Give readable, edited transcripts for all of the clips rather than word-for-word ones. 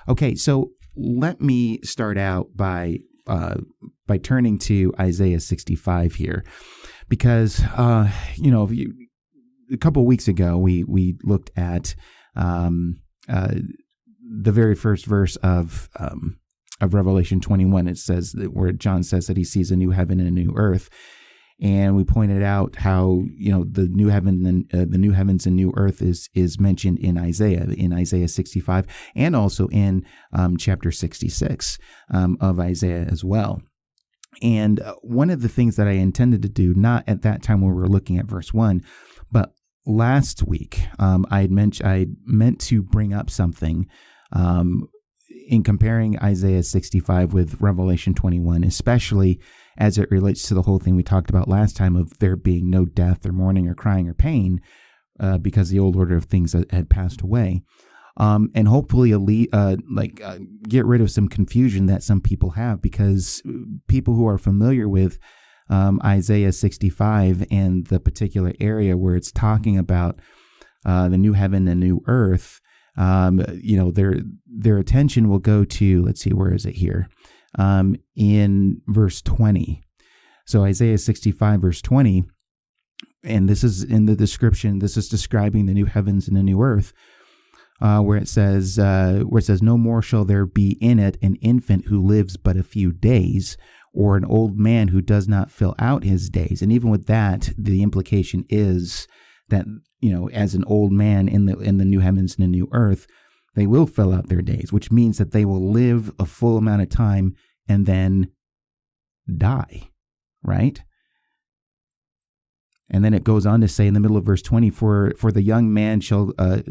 Okay, so let me start out by turning to Isaiah 65 here, because a couple of weeks ago we looked at the very first verse of Revelation 21. It says that, where John says that he sees a new heaven and a new earth. And we pointed out how, the new heaven and the new heavens and new earth is mentioned in Isaiah 65, and also in chapter 66 of Isaiah as well. And one of the things that I intended to do, not at that time when we were looking at verse 1, but last week, I meant to bring up something in comparing Isaiah 65 with Revelation 21, especially as it relates to the whole thing we talked about last time of there being no death or mourning or crying or pain because the old order of things had passed away. And hopefully get rid of some confusion that some people have, because people who are familiar with Isaiah 65 and the particular area where it's talking about the new heaven and new earth, their attention will go to, let's see, where is it here? In verse 20. So Isaiah 65, verse 20, and this is in the description, this is describing the new heavens and the new earth, where it says, no more shall there be in it an infant who lives but a few days, or an old man who does not fill out his days. And even with that, the implication is that, as an old man in the new heavens and the new earth, they will fill out their days, which means that they will live a full amount of time and then die, right? And then it goes on to say in the middle of verse 20, for the young man shall die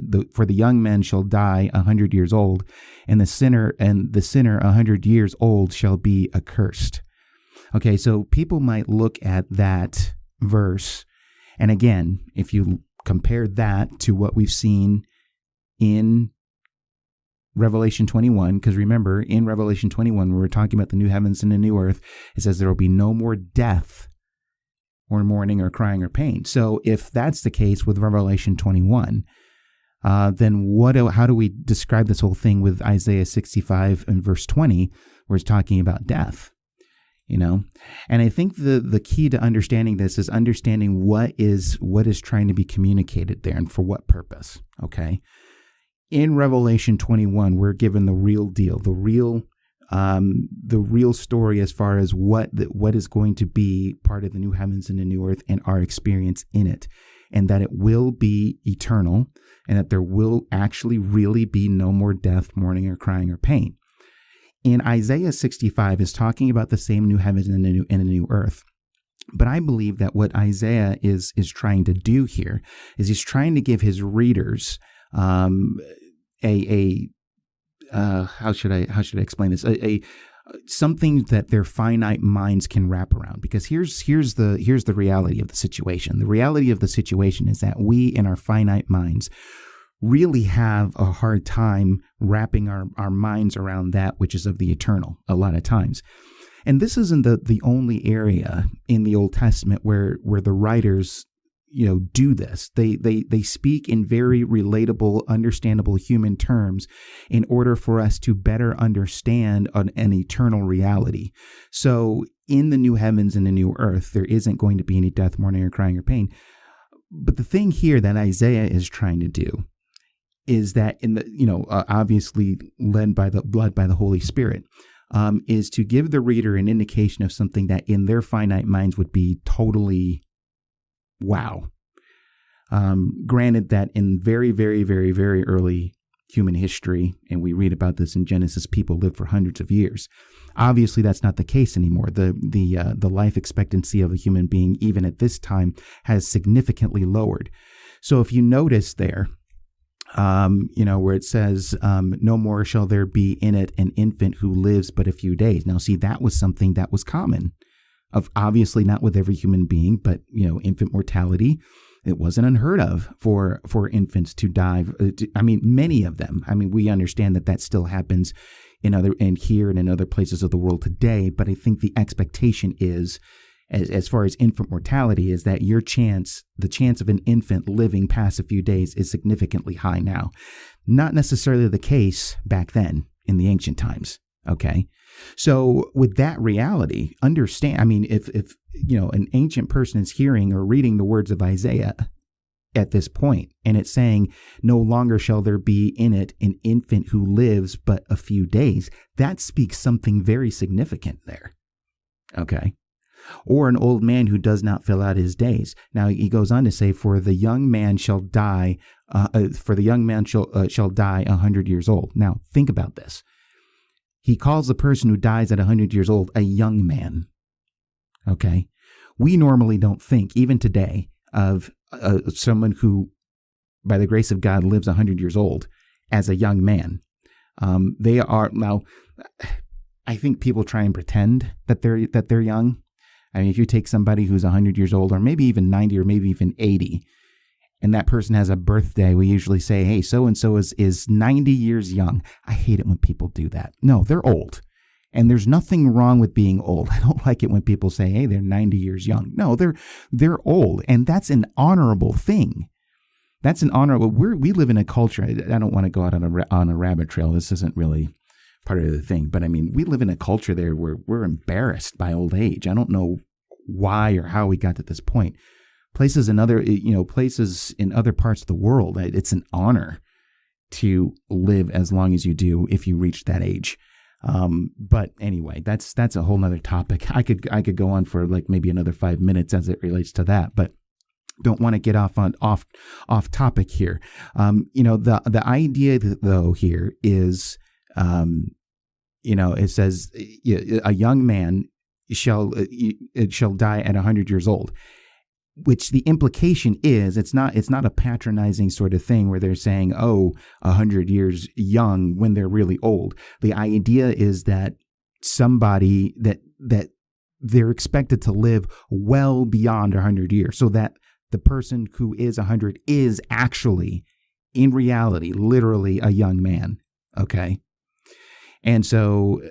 100 years old, and the sinner 100 years old shall be accursed. Okay, so people might look at that verse, and again, if you compare that to what we've seen in Revelation 21, because remember, in Revelation 21, when we're talking about the new heavens and the new earth, it says there will be no more death or mourning or crying or pain. So if that's the case with Revelation 21, then how do we describe this whole thing with Isaiah 65 and verse 20, where it's talking about death? And I think the key to understanding this is understanding what is trying to be communicated there and for what purpose. Okay. In Revelation 21, we're given the real deal, the real story as far as what is going to be part of the new heavens and the new earth and our experience in it, and that it will be eternal, and that there will actually really be no more death, mourning, or crying or pain. In Isaiah 65 is talking about the same new heavens and a new earth. But I believe that what Isaiah is trying to do here is he's trying to give his readers how should I explain this? Something that their finite minds can wrap around. Because here's the reality of the situation. The reality of the situation is that we in our finite minds really have a hard time wrapping our minds around that which is of the eternal a lot of times. And this isn't the only area in the Old Testament where the writers do this. They speak in very relatable, understandable human terms in order for us to better understand an eternal reality. So in the new heavens and the new earth, there isn't going to be any death, mourning, or crying or pain. But the thing here that Isaiah is trying to do is that in the, obviously led by the Holy Spirit, is to give the reader an indication of something that in their finite minds would be totally wow. Granted that in very, very, very, very early human history, and we read about this in Genesis, people lived for hundreds of years. Obviously, that's not the case anymore. The life expectancy of a human being, even at this time, has significantly lowered. So if you notice there, where it says, no more shall there be in it an infant who lives but a few days. Now, see, that was something that was common. Obviously not with every human being, but, infant mortality, it wasn't unheard of for infants to die. Many of them. We understand that still happens here and in other places of the world today. But I think the expectation is, as far as infant mortality, is that the chance of an infant living past a few days is significantly high now. Not necessarily the case back then. in the ancient times. Okay. So with that reality, understand, I mean, if an ancient person is hearing or reading the words of Isaiah at this point, and it's saying, no longer shall there be in it an infant who lives but a few days, that speaks something very significant there. Okay. Or an old man who does not fill out his days. Now he goes on to say, for the young man shall die, shall die 100 years old. Now think about this. He calls the person who dies at 100 years old a young man. Okay. We normally don't think, even today, of someone who, by the grace of God, lives 100 years old as a young man. They are now. I think people try and pretend that they're young. I mean, if you take somebody who's 100 years old, or maybe even 90, or maybe even 80, and that person has a birthday, we usually say, hey, so-and-so is 90 years young. I hate it when people do that. No, they're old. And there's nothing wrong with being old. I don't like it when people say, hey, they're 90 years young. No, they're old. And that's an honorable thing. That's an honorable. We live in a culture. I don't want to go out on a rabbit trail. This isn't really part of the thing. But I mean, we live in a culture there where we're embarrassed by old age. I don't know why or how we got to this point. Places in other parts of the world, it's an honor to live as long as you do if you reach that age. But anyway, that's a whole nother topic. I could go on for like maybe another 5 minutes as it relates to that, but don't want to get off topic here. The idea though here is, it says a young man shall die at 100 years old, which the implication is it's not a patronizing sort of thing where they're saying, 100 years young when they're really old. The idea is that somebody that they're expected to live well beyond 100 years, so that the person who is 100 is actually, in reality, literally a young man. Okay. And so,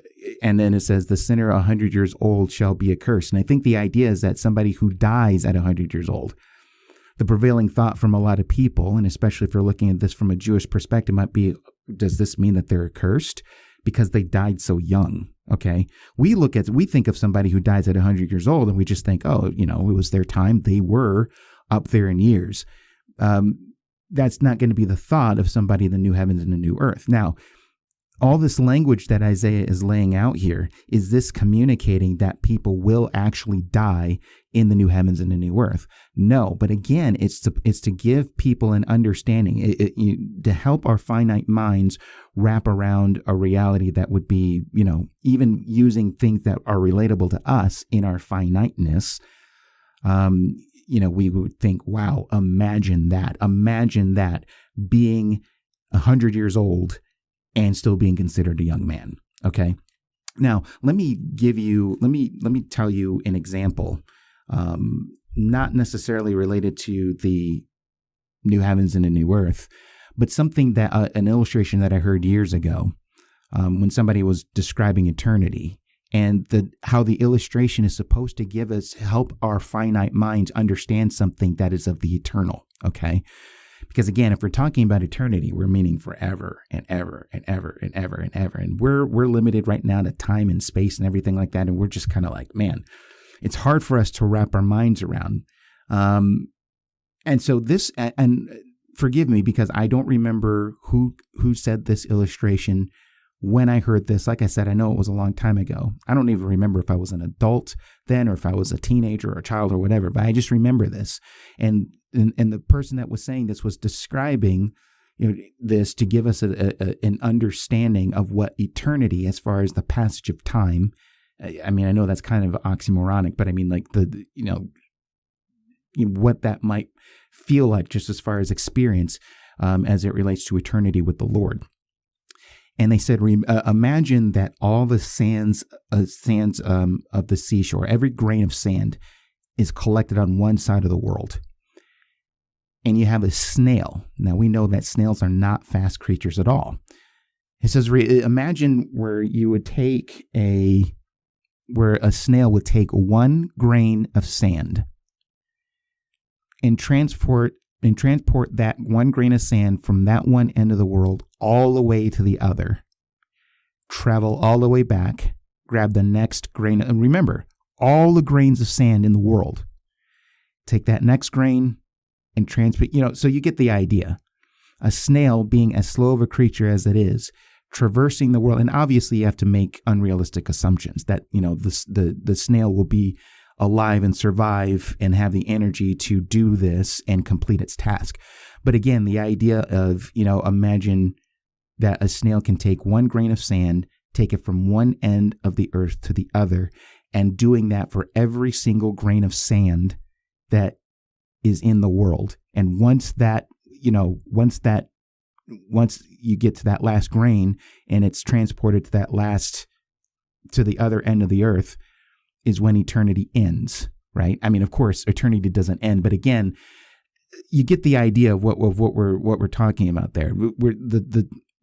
and then it says, the sinner 100 years old shall be accursed. And I think the idea is that somebody who dies at 100 years old, the prevailing thought from a lot of people, and especially if you're looking at this from a Jewish perspective, might be, does this mean that they're accursed because they died so young? Okay. We think of somebody who dies at 100 years old and we just think, it was their time. They were up there in years. That's not going to be the thought of somebody in the new heavens and the new earth. Now, all this language that Isaiah is laying out here, is this communicating that people will actually die in the new heavens and the new earth? No, but again, it's to give people an understanding, to help our finite minds wrap around a reality that would be, even using things that are relatable to us in our finiteness. We would think, wow, imagine that being 100 years old and still being considered a young man. Okay. Now, let me tell you an example, not necessarily related to the new heavens and the new earth, but something that, an illustration that I heard years ago, when somebody was describing eternity, and how the illustration is supposed to help our finite minds understand something that is of the eternal. Okay. Because again, if we're talking about eternity, we're meaning forever and ever and ever and ever and ever. And we're limited right now to time and space and everything like that. And we're just kind of like, man, it's hard for us to wrap our minds around. And so this, and forgive me because I don't remember who said this illustration when I heard this. Like I said, I know it was a long time ago. I don't even remember if I was an adult then or if I was a teenager or a child or whatever, but I just remember this. And the person that was saying this was describing this to give us an understanding of what eternity, as far as the passage of time. I mean, I know that's kind of oxymoronic, but I mean, like what that might feel like just as far as experience as it relates to eternity with the Lord. And they said, imagine that all the sands of the seashore, every grain of sand is collected on one side of the world. And you have a snail. Now, we know that snails are not fast creatures at all. It says, imagine where a snail would take 1 grain of sand and transport that 1 grain of sand from that one end of the world all the way to the other. travel all the way back, grab the next grain, and remember, all the grains of sand in the world, take that next grain and transport, so you get the idea. A snail, being as slow of a creature as it is, traversing the world, and obviously you have to make unrealistic assumptions that, the snail will be alive and survive and have the energy to do this and complete its task. But again, the idea of, imagine that a snail can take one grain of sand, take it from one end of the earth to the other, and doing that for every single grain of sand that is in the world. And once you get to that last grain and it's transported to the other end of the earth, is when eternity ends, right? I mean, of course, eternity doesn't end, but again, you get the idea of what we're talking about there.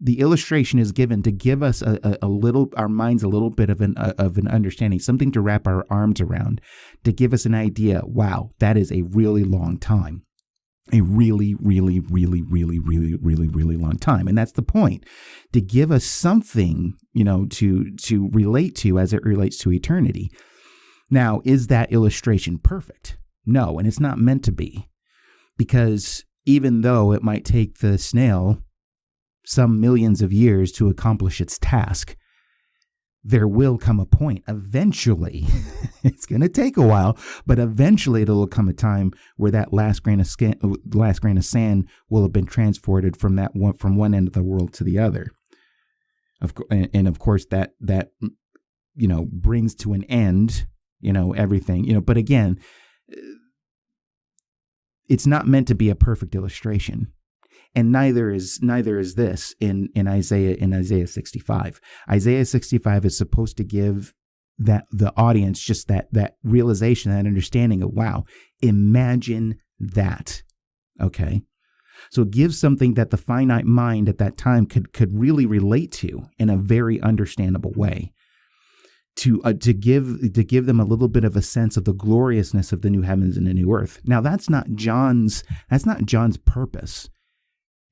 The illustration is given to give us our minds a little bit of an understanding, something to wrap our arms around, to give us an idea. Wow, that is a really long time. A really, really, really, really, really, really, really long time. And that's the point, to give us something, to relate to as it relates to eternity. Now, is that illustration perfect? No, and it's not meant to be, because even though it might take the snail some millions of years to accomplish its task, there will come a point eventually. It's going to take a while, but eventually it'll come a time where that last grain of sand will have been transported from one end of the world to the other. And of course that brings to an end, everything, but again, it's not meant to be a perfect illustration. And neither is this in Isaiah 65. Isaiah 65 is supposed to give the audience just that realization, that understanding of, wow, imagine that. Okay. So it gives something that the finite mind at that time could really relate to in a very understandable way. To give them a little bit of a sense of the gloriousness of the new heavens and the new earth. Now that's not John's purpose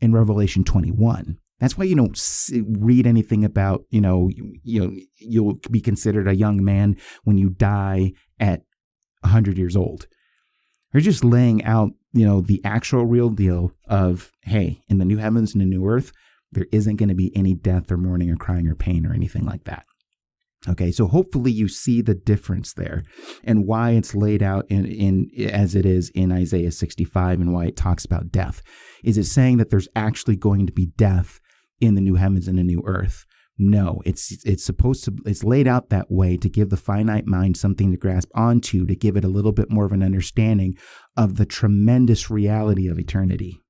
in Revelation 21. That's why you don't read anything about, you'll be considered a young man when you die at 100 years old. They're just laying out, the actual real deal of, hey, in the new heavens and the new earth, there isn't going to be any death or mourning or crying or pain or anything like that. Okay, so hopefully you see the difference there and why it's laid out in as it is in Isaiah 65 and why it talks about death. Is it saying that there's actually going to be death in the new heavens and the new earth? No, it's laid out that way to give the finite mind something to grasp onto, to give it a little bit more of an understanding of the tremendous reality of eternity.